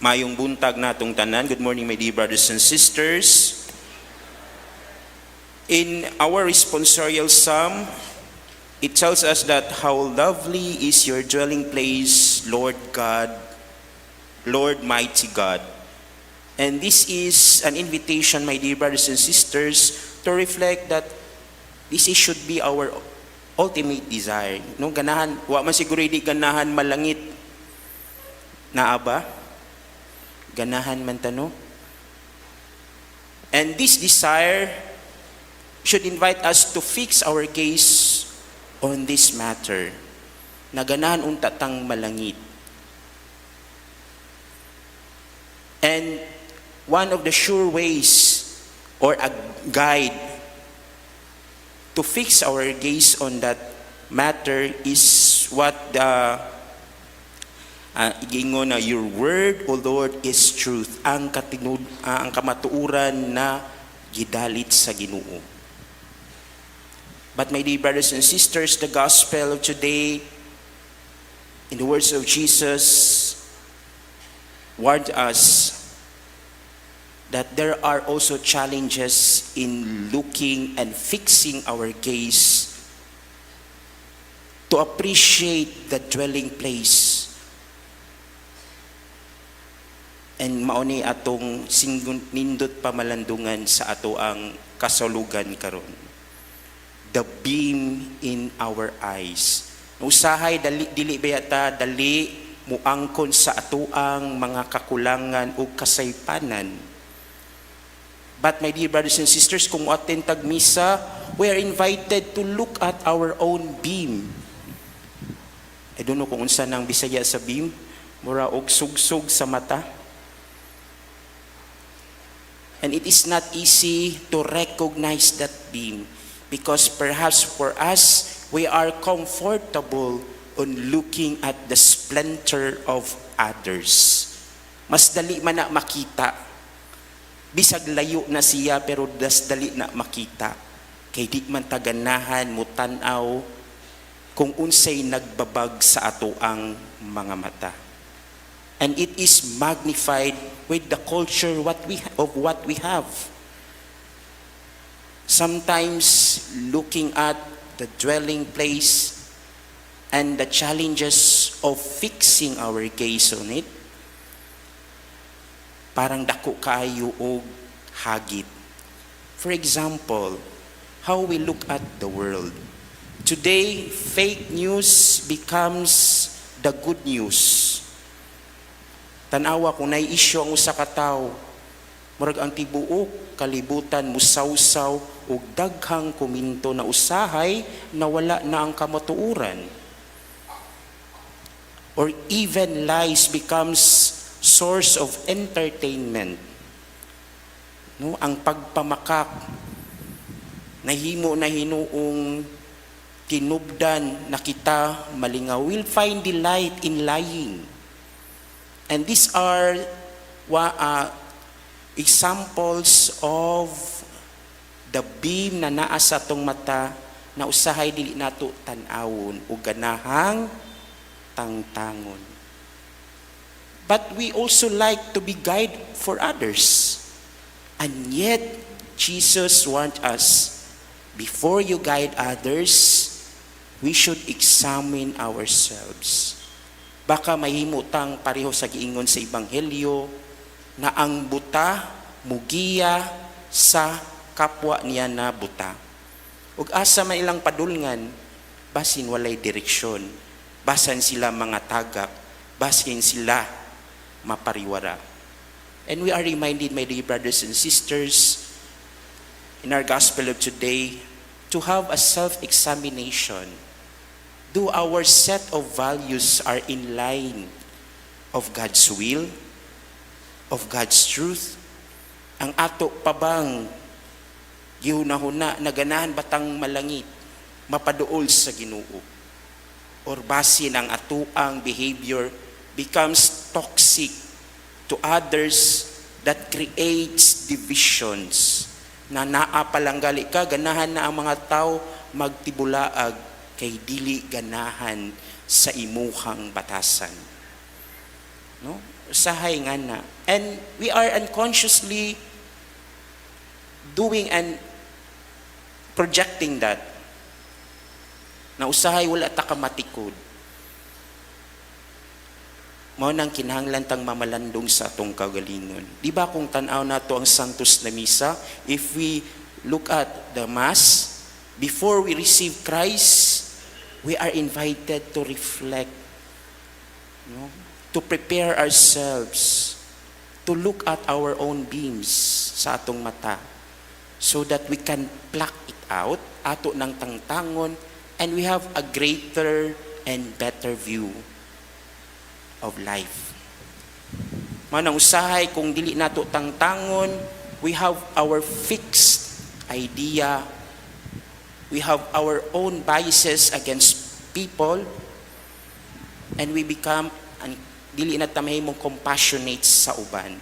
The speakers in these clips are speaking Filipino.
Mayong buntag natong tanan. Good morning, my dear brothers and sisters. In our responsorial psalm, it tells us that how lovely is your dwelling place, Lord God, Lord mighty God. And this is an invitation, my dear brothers and sisters, to reflect that this should be our ultimate desire. No, ganahan, wa man siguro di ganahan malangit na aba. Ganahan man tano. And this desire should invite us to fix our gaze on this matter. Na ganahan unta tang malangit. And one of the sure ways or a guide to fix our gaze on that matter is what the igingon na your word, O Lord, is truth. Ang kamatuuran na gidalit sa Ginoo. But my dear brothers and sisters, the gospel of today, in the words of Jesus, warned us that there are also challenges in looking and fixing our gaze to appreciate the dwelling place. And mauni atong nindot pamalandungan sa ato ang kasulugan karon. The beam in our eyes. Usahay dili bayata dali muangkon sa atoang mga kakulangan o kasaypanan. But my dear brothers and sisters, kung atin tag misa, we are invited to look at our own beam. I don't know kung unsa nang Bisaya sa beam, mura og sugsug sa mata. And it is not easy to recognize that beam because perhaps for us, we are comfortable on looking at the splendor of others. Mas dali man na makita. Bisag layo na siya pero das dali na makita. Kay di man taganahan mo tanaw kung unsay nagbabag sa ato ang mga mata. And it is magnified with the culture of what we have. Sometimes looking at the dwelling place and the challenges of fixing our gaze on it, parang dako kaayo og hagit. For example, how we look at the world. Today, fake news becomes the good news. Tanawa kung nai-issue ang usa ka tawo, murag ang tibuok kalibutan musawsaw og daghang komento na usahay na wala na ang kamatuuran. Or even lies becomes source of entertainment. No, ang pagpamakak nahimo na hinuong tinubdan na kita malingaw. We'll find delight in lying. And these are examples of the beam na naa sa tong mata na usahay dili nato tan-awon o ganahang tangtangon. But we also like to be guide for others. And yet, Jesus warned us, before you guide others, we should examine ourselves. Baka mahimutang pareho sa giingon sa Ebanghelyo na ang buta mugiya sa kapwa niya na buta. Ug asa man ilang padulngan, basin walay direksyon, basan sila mga tagak, basin sila mapariwara. And we are reminded, my dear brothers and sisters, in our gospel of today, to have a self-examination. Do our set of values are in line of God's will, of God's truth? Ang ato pa bang gihunahuna na ganahan batang malangit, mapaduol sa Ginoo? Or basin ang atoang behavior becomes toxic to others that creates divisions na naapalanggali ka, ganahan na ang mga tao magtibulaag kay dili ganahan sa imuhang batasan. No? Usahay nga na. And we are unconsciously doing and projecting that. Na usahay wala ta ka matikod. Mao nang kinahanglan tang mamalandong sa atong kagalingon. Di ba kung tan-aw nato ang Santos na Misa, if we look at the Mass, before we receive Christ, we are invited to reflect, no? To prepare ourselves, to look at our own beams sa atong mata, so that we can pluck it out, ato ng tangtangon, and we have a greater and better view of life. Manang usahay kung dili nato tangtangon, we have our fixed idea, we have our own biases against people, and we become dili na tamahimong compassionate sa uban.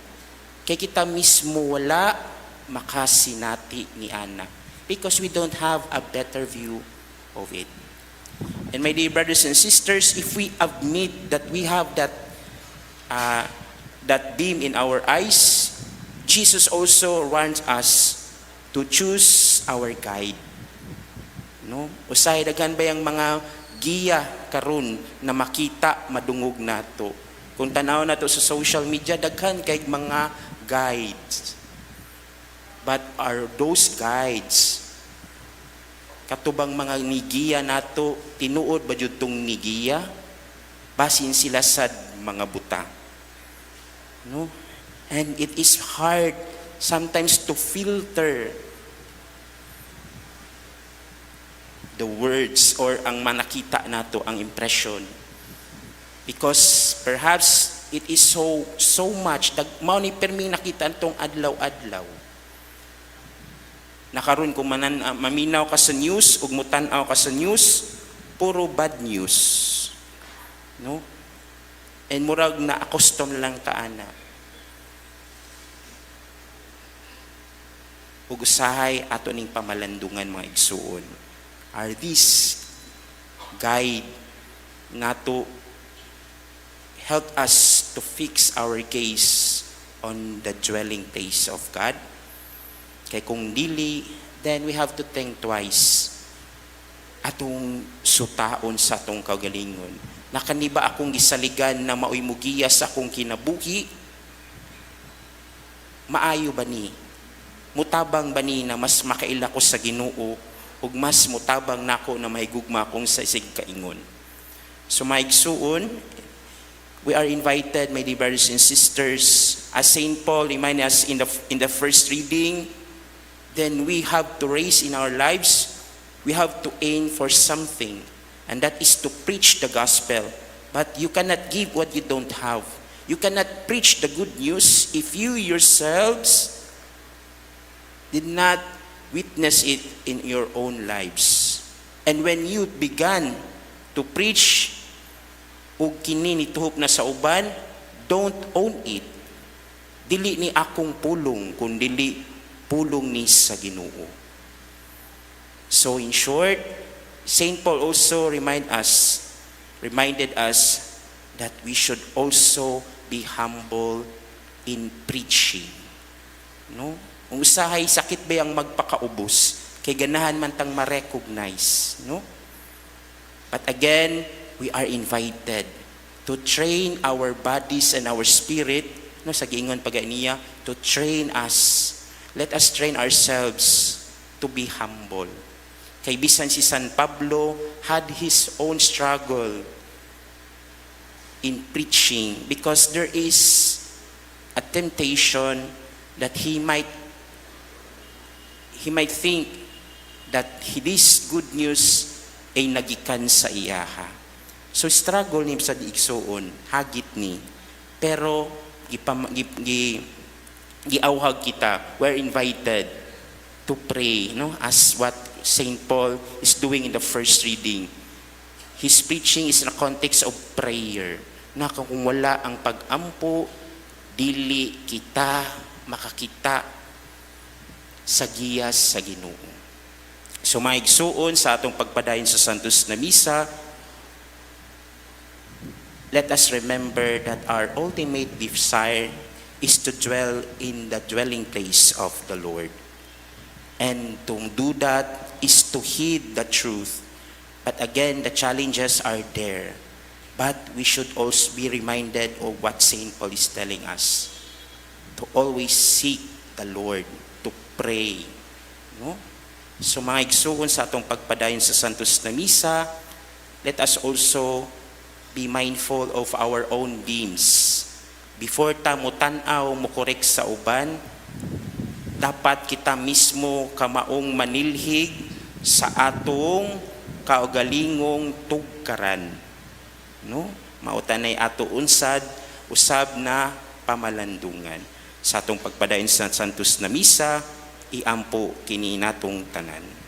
Kay kita mismo wala makasinati ni Ana, because we don't have a better view of it. And my dear brothers and sisters, if we admit that we have that beam in our eyes, Jesus also wants us to choose our guide. No? Usahay daghan ba yung mga giya karon na makita madungog nato. Kung tanaw nato sa social media, daghan kay mga guides. But are those guides katubang mga nigiya nato, tinuod ba jud tong nigiya? Basin sila sa mga buta. No? And it is hard sometimes to filter the words or ang manakita nato, ang impression. Because perhaps it is so much, mao ni permi nakita tong adlaw-adlaw. Nakaroon kung maminaw ka sa news ug mutan-aw ka sa news, puro bad news. No? And murag na accustom lang ta ana. Ug usahay ato ning pamalandungan mga igsuon. Are these guide nato help us to fix our gaze on the dwelling place of God? Kay kung dili, then we have to think twice atong sutaon sa atong kagalingon. Nakaniba akong gisaligan na maoy mugiya sa akong kinabuhi? Maayo ba ni? Mutabang ba ni na mas makaila ko sa Ginoo ug mas mutabang nako na mahigugma akong sa isig kaingon? So maigsuon, we are invited, my dear brothers and sisters, as St. Paul reminded us in the first reading, then we have to raise in our lives, we have to aim for something, and that is to preach the gospel. But you cannot give what you don't have. You cannot preach the good news if you yourselves did not witness it in your own lives. And when you began to preach ug kini nituhop na sa uban, don't own it. Dili ni akong pulong, kundi pulong ni sa Ginoo. So in short, St. Paul also reminded us that we should also be humble in preaching. No? Kung usahay sakit ba yang magpakaubos, kay ganahan man tang ma-recognize, no? But again, we are invited to train our bodies and our spirit, no, sa giingon pag-aniya, to train us. Let us train ourselves to be humble. Kay bisan si San Pablo had his own struggle in preaching because there is a temptation that he might think that this good news ay nagikan sa iyaha. So struggle ni sa diigsoon, hagit ni. Pero giawhag kita, we're invited to pray, no? As what St. Paul is doing in the first reading. His preaching is in a context of prayer. Na kung wala ang pag-ampo, dili kita makakita sa giyas sa Ginoo. So maigsuon sa atong pagpadayon sa Santos na Misa, let us remember that our ultimate desire is to dwell in the dwelling place of the Lord. And to do that is to heed the truth. But again, the challenges are there. But we should also be reminded of what St. Paul is telling us. To always seek the Lord, to pray. No? So mga igsuon sa atong pagpadayon sa Santos na Misa, let us also be mindful of our own beams. Before ta mo tan-aw, mo correct sa uban, dapat kita mismo kamaong manilhig sa atong kaugalingong tugkaran. No? Mautanay ato unsad, usab na pamalandungan. Sa atong pagpadayon sa Santos na Misa, iampo kini natong tanan.